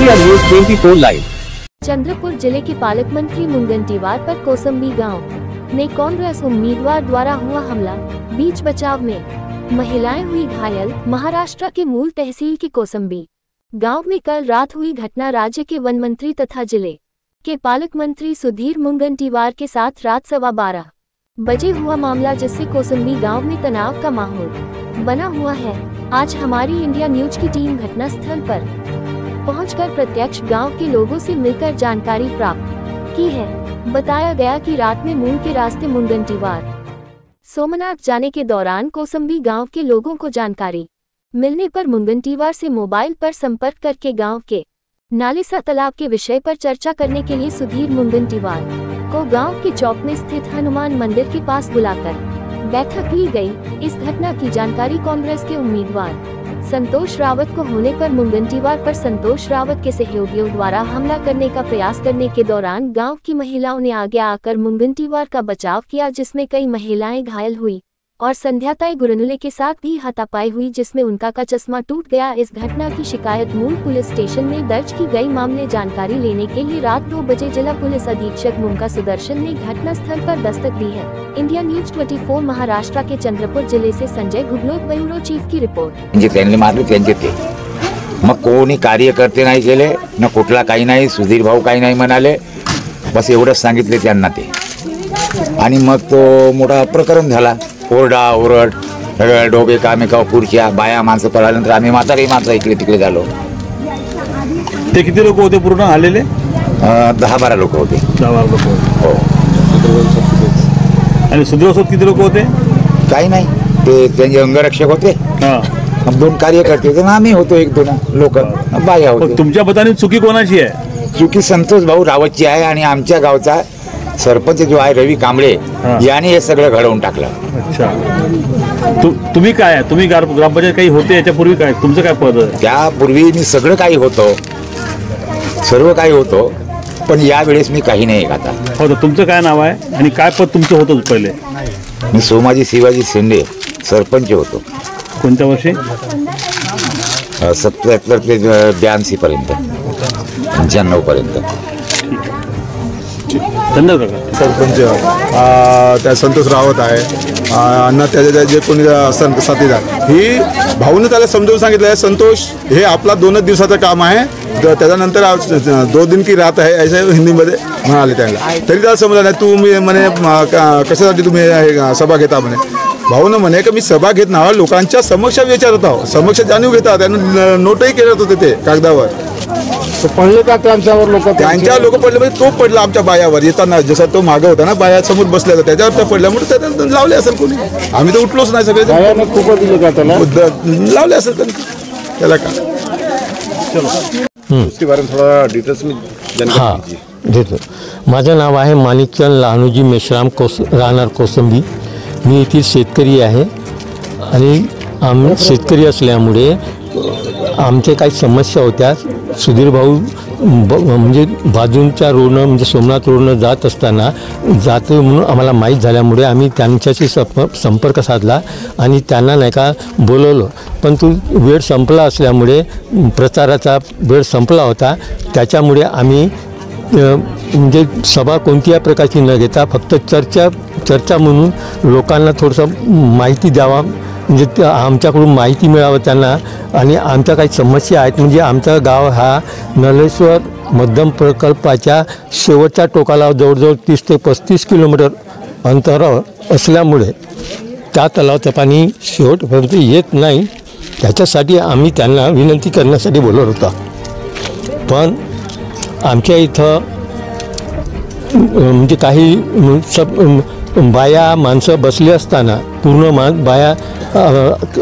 India news 24 live. Chandrapur जिले के पालक मंत्री मुंगंटीवार पर कोसंबी गांव में कांग्रेस उम्मीदवार द्वारा हुआ हमला, बीच बचाव में महिलाएं हुई घायल। महाराष्ट्र के मूल तहसील के कोसंबी गांव में कल रात हुई घटना राज्य के वन मंत्री तथा जिले के पालक मंत्री सुधीर मुंगंटीवार के साथ रात 12:15 बजे हुआ मामला, जिससे कोसंबी गांव में तनाव का माहौल बना हुआ है। आज हमारी इंडिया न्यूज की टीम घटनास्थल पर पहुंचकर प्रत्यक्ष गांव के लोगों से मिलकर जानकारी प्राप्त की है। बताया गया कि रात में मूल के रास्ते मुंगंटीवार सोमनाथ जाने के दौरान कोसंबी गांव के लोगों को जानकारी मिलने पर मुंगंटीवार से मोबाइल पर संपर्क करके गांव के नालेसा तालाब के विषय पर चर्चा करने के लिए सुधीर मुंगंटीवार को गांव के चौक में स्थित हनुमान मंदिर के पास बुलाकर बैठक ली गई। इस घटना की जानकारी कांग्रेस के उम्मीदवार संतोष रावत को होने पर मुंगंटीवार पर संतोष रावत के सहयोगियों द्वारा हमला करने का प्रयास करने के दौरान गांव की महिलाओं ने आगे आकर मुंगंटीवार का बचाव किया, जिसमें कई महिलाएं घायल हुई और संध्याताई गुरनुले के साथ भी हाथापाई हुई, जिसमें उनका का चश्मा टूट गया। इस घटना की शिकायत मूल पुलिस स्टेशन में दर्ज की गई। मामले जानकारी लेने के लिए रात 2 बजे जिला पुलिस अधीक्षक मुमका सुदर्शन ने घटनास्थल पर दस्तक दी है। इंडिया न्यूज 24 महाराष्ट्र के चंद्रपुर जिले से संजय घुगलोत, ब्युरो चीफ की रिपोर्ट। मग कोणी कार्यकर्ते नाही केले ना, कुठला काही नाही, सुधीर भाऊ काही नाही म्हणाले, बस एवढंच सांगितले त्यांना ते, आणि मग तो मोठा प्रकरण झाला। ओरडा ओरड, डोबे कामे का खुर्च्या बाया माणसं पळाल्यानंतर आम्ही म्हातारी माणसं इकडे तिकडे झालो। ते किती लोक होते पूर्ण आलेले? 10-12 लोक होते। 10-12 लोक हो। आणि सुधीरसोबत किती लोक होते? काही नाही, ते त्यांचे अंगरक्षक होते, 2 कार्यकर्ते होते, आम्ही होतो 1-2 लोक, बाया होते। तुमच्या मताने चुकी कोणाची आहे? चुकी संतोष भाऊ रावतची आहे आणि आमच्या गावचा सरपंच जो आहे रवी कांबळे याने हे सगळं घडवून टाकलं। अच्छा, तुम्ही काय, तुम्ही ग्रामपंचायत काही होते याच्यापूर्वी, काय तुमचं काय पद? त्यापूर्वी मी सगळं काही होतो, सर्व काही होतो, पण या वेळेस मी काही नाही आता। हो, तुमचं काय नाव आहे आणि काय पद तुमचं होतं पहिले? मी सोमाजी शिवाजी शेंडे सरपंच होतो। कोणत्या वर्षी? 77 ते 82 पर्यंत, 95 पर्यंत। धन्यवाद। सरपंच त्या संतोष रावत आहे, अण्णा त्याचे जे कोणी साथीदार, ही भाऊने त्याला समजावून सांगितलं आहे, संतोष हे आपला 2 दिवसाचं काम आहे, त्याच्यानंतर 2 दिन की रात आहे असं हिंदीमध्ये म्हणाले त्यांना। तरी त्याला समजलं नाही, तुम्ही म्हणे कशासाठी तुम्ही सभा घेता म्हणे। भाऊनं म्हणे की मी सभा घेत नाही, लोकांच्या समक्ष विचारत आहो, समक्ष जाणीव घेतात, त्यांना नोटही करत होते ते कागदावर। पडले का त्यांच्यावर लोक? त्यांच्या लोक पडले म्हणजे तो पडला आमच्या बायावर येताना, जसा तो मागे होता ना, बाया समोर बसल्या होत्या, त्याच्यावर त्या पडल्यामुळे त्याला लावले असेल कोणी, आम्ही तर उठलोच नाही, सगळे खूप दिले का त्याला लावले असेल त्याला का? उसके बारे में थोड़ा डिटेल्स में जानकारी देतो। माझं नाव आहे माणिकचंद लहानूजी मेश्राम, राहणार कोसंबी। मी येथील शेतकरी आहे आणि आम्ही शेतकरी असल्यामुळे आमच्या काही समस्या होत्या। सुधीर भाऊ म्हणजे बाजूंच्या रोडनं, म्हणजे सोमनाथ रोडनं जात असताना जातो म्हणून आम्हाला माहीत झाल्यामुळे आम्ही त्यांच्याशी संपर्क साधला आणि त्यांना नाही का बोलवलं, पण तो वेळ संपला असल्यामुळे, प्रचाराचा वेळ संपला होता, त्याच्यामुळे आम्ही म्हणजे सभा कोणत्याही प्रकारची न घेता फक्त चर्चा म्हणून लोकांना थोडंसं माहिती द्यावा, म्हणजे आमच्याकडून माहिती मिळावं त्यांना, आणि आमच्या काही समस्या आहेत। म्हणजे आमचा गाव हा नलेश्वर मध्यम प्रकल्पाच्या शेवटच्या टोकाला जवळजवळ 30 ते 35 किलोमीटर अंतरावर असल्यामुळे त्या तलावाचं पाणी शेवटपर्यंत येत नाही, त्याच्यासाठी आम्ही त्यांना विनंती करण्यासाठी बोलवत होता। पण आमच्या इथं म्हणजे काही बाया माणसं बसली असताना, पूर्ण बाया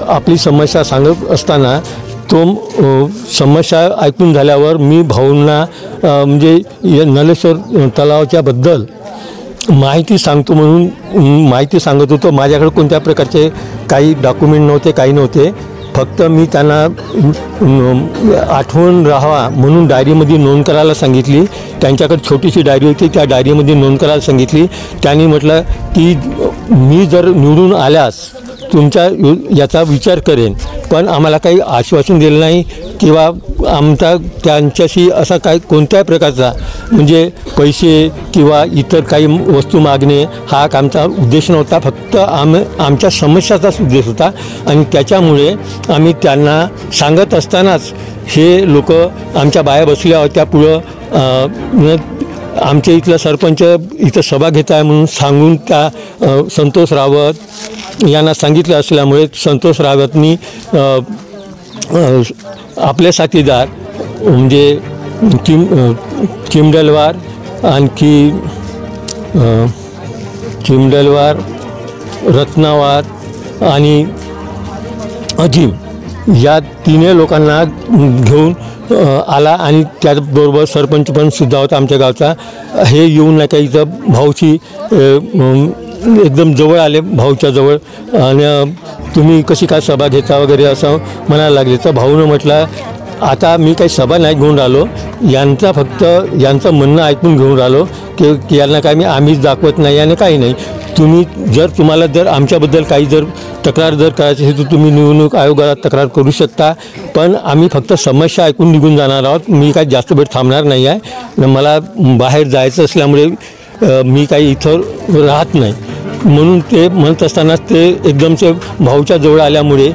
आपली समस्या सांगत असताना, तो समस्या ऐकून झाल्यावर मी भाऊंना म्हणजे नलेश्वर तलावाच्याबद्दल माहिती सांगतो म्हणून माहिती सांगत होतो। माझ्याकडे कोणत्या प्रकारचे काही डॉक्युमेंट नव्हते, काही नव्हते, फक्त मी त्यांना आठवण राहावा म्हणून डायरीमध्ये नोंद करायला सांगितली। त्यांच्याकडे छोटीशी डायरी होती, त्या डायरीमध्ये नोंद करायला सांगितली। त्यांनी म्हटलं की मी जर निवडून आल्यास तुमच्या याचा विचार करेन, पण आम्हाला काही आश्वासन दिलं नाही किंवा आमचा त्यांच्याशी असा काही कोणत्याही प्रकारचा म्हणजे पैसे किंवा इतर काही वस्तू मागणे हा आमचा उद्देश नव्हता. फक्त आमच्या समस्याचाच उद्देश होता आणि त्याच्यामुळे आम्ही त्यांना सांगत असतानाच हे लोक आमच्या बाया बसल्या होत्या पुढं. आमच्या इथला सरपंच इथं सभा घेत आहे म्हणून सांगून त्या संतोष रावत यांना सांगितलं असल्यामुळे संतोष रावतनी आपले साथीदार म्हणजे चिमडलवार आणखी चिमडलवार रत्नावार आणि अजीम या तिन्ही लोकांना घेऊन आला आणि त्याचबरोबर सरपंच पण सुद्धा होता आमच्या गावचा. हे येऊन नाही का इथं भाऊची एकदम जवळ आले भाऊच्या जवळ आणि तुम्ही कशी काय सभा घेता वगैरे असं म्हणायला लागले. तर भाऊनं म्हटलं आता मी काही सभा नाही घेऊन राहिलो, यांचं म्हणणं ऐकून घेऊन राहिलो की यांना काय मी आम्हीच दाखवत नाही आणि काही नाही. तुम्हाला जर आमच्याबद्दल काही जर तक्रार जर करायची असेल तर तुम्ही निवडणूक आयोगाला तक्रार करू शकता, पण आम्ही फक्त समस्या ऐकून निघून जाणार आहोत. मी काही जास्त वेळ थांबणार नाही आहे, मला बाहेर जायचं असल्यामुळे मी काही इथं राहत नाही म्हणून ते म्हणत असतानाच ते एकदमचे भाऊच्या जवळ आल्यामुळे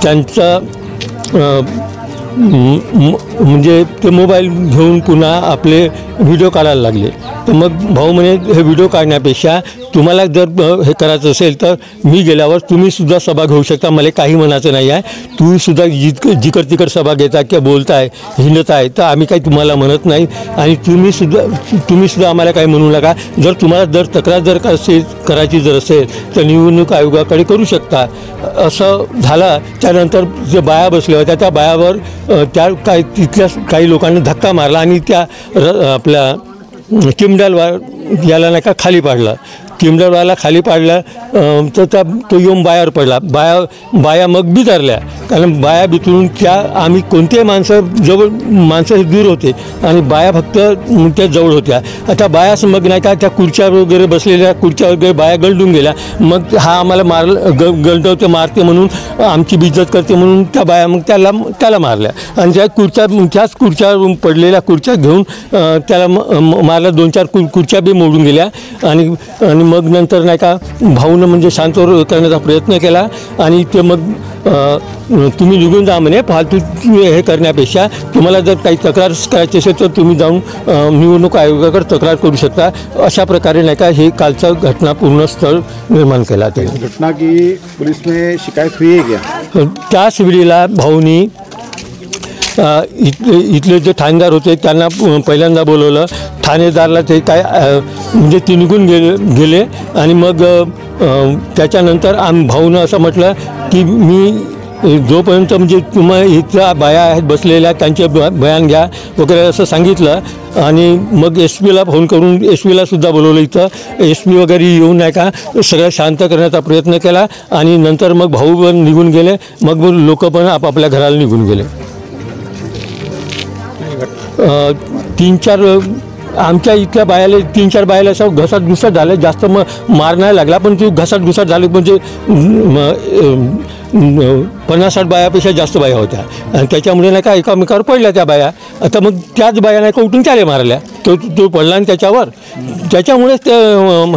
त्यांचा म्हणजे ते मोबाईल घेऊन पुन्हा आपले व्हिडिओ काढायला लागले. तर मग भाऊ म्हणे हे व्हिडिओ काढण्यापेक्षा तुम्हाला जर हे करायचं असेल तर मी गेल्यावर तुम्हीसुद्धा सभा घेऊ शकता, मला काही म्हणायचं नाही आहे. तुम्हीसुद्धा जिकड तिकड सभा घेता किंवा बोलताय हिंडताय तर आम्ही काही तुम्हाला म्हणत नाही आणि तुम्हीसुद्धा आम्हाला काही म्हणू नका. जर तुम्हाला तक्रार जर करायची जर असेल तर निवडणूक आयोगाकडे करू शकता. असं झालं. त्यानंतर जे बाया बसल्या होत्या त्या बायावर तिथल्या काही लोकांनी धक्का मारला आणि त्या आपल्या चिमडलवार याला नाही का खाली पाडला. चिमडलवारला खाली पाडला तर तो येऊन बायावर पडला. बाया मग बिथरल्या, कारण बाया बिथरून त्या आम्ही कोणतेही माणसं दूर होते आणि बाया फक्त त्या जवळ होत्या. आता बाया मग नाही का त्या खुर्च्या वगैरे बसलेल्या खुर्च्या वगैरे बाया गलडून गेल्या. मग हा आम्हाला गलडवते मारते म्हणून आमची बेइज्जत करते म्हणून त्या बाया मग त्याला मारल्या आणि त्याच खुर्च्या पडलेल्या खुर्च्या घेऊन त्याला मारल्या. 2-4 खुर्च्या बी मोडून गेल्या आणि मग नंतर नाही का भाऊनं म्हणजे शांत करण्याचा प्रयत्न केला आणि ते मग तुम्ही निघून जा म्हणे, फालतू हे करण्यापेक्षा तुम्हाला जर काही तक्रार करायची असेल तर तुम्ही जाऊन निवडणूक आयोगाकडे तक्रार करू शकता. अशा प्रकारे नाही का हे कालचा घटना पूर्ण स्थळ निर्माण केला. त्याने घटना की पुलिस में शिकायत हुई है क्या? त्याच वेळेला भाऊनी इथले जे ठाणेदार होते त्यांना पहिल्यांदा बोलवलं. ठाणेदारला ते काय म्हणजे ते निघून गेले आणि मग त्याच्यानंतर भाऊनं असं म्हटलं की मी जोपर्यंत म्हणजे इथल्या बाया आहेत बसलेल्या त्यांचे बयान घ्या वगैरे असं सांगितलं आणि मग एस-पीला फोन करून एस-पीलासुद्धा बोलवलं. इथं एस-पी वगैरे येऊन नाही का सगळं शांत करण्याचा प्रयत्न केला आणि नंतर मग भाऊ पण निघून गेले. मग लोक पण आपापल्या घराला निघून गेले. 3-4 आमच्या इथल्या बायाला 3-4 बायाला असं घसाटघुसाट झालं. जास्त मार नाही लागला पण ती घसाटघुसाट झाली म्हणजे 50-60 बायापेक्षा जास्त बाया होत्या आणि त्याच्यामुळे नाही का एकामेकावर पडल्या त्या बाया. आता मग त्याच बाया नाही का उठून त्याला मारल्या. तो पडला आणि त्याच्यामुळेच ते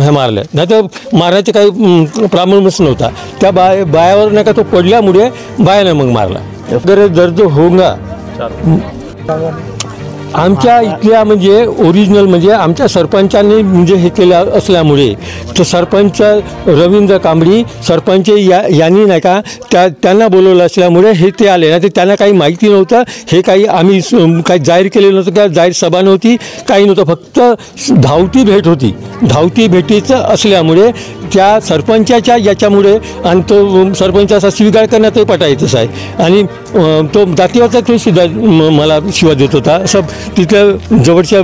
हे मारल्या, नाही तर मारण्याचे काही प्रॉब्लेमच नव्हता. त्या बायावर नाही का तो पडल्यामुळे बायाने मग मारला वगैरे. दर्द होगा आमच्या इथल्या म्हणजे ओरिजिनल म्हणजे आमच्या सरपंचांनी म्हणजे हे केलं असल्यामुळे तर सरपंच रवींद्र कांबळी सरपंच यांनी नाही का त्यांना बोलवलं असल्यामुळे हे ते आले. नाही तर त्यांना काही माहिती नव्हतं. हे काही आम्ही काही जाहीर केलेलं नव्हतं, काय जाहीर सभा नव्हती, काही नव्हतं. फक्त धावती भेट होती. धावती भेटीचं असल्यामुळे त्या सरपंचाच्या याच्यामुळे आणि तो सरपंचाचा स्वीकार करण्यातही पटायचंच आहे आणि तो जातीवरचा तो सुद्धा मला शिवा देत होता. असं तिथल्या जवळच्या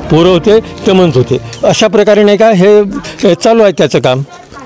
पोरं होते ते म्हणत होते. अशा प्रकारे नाही का हे चालू आहे त्याचं काम.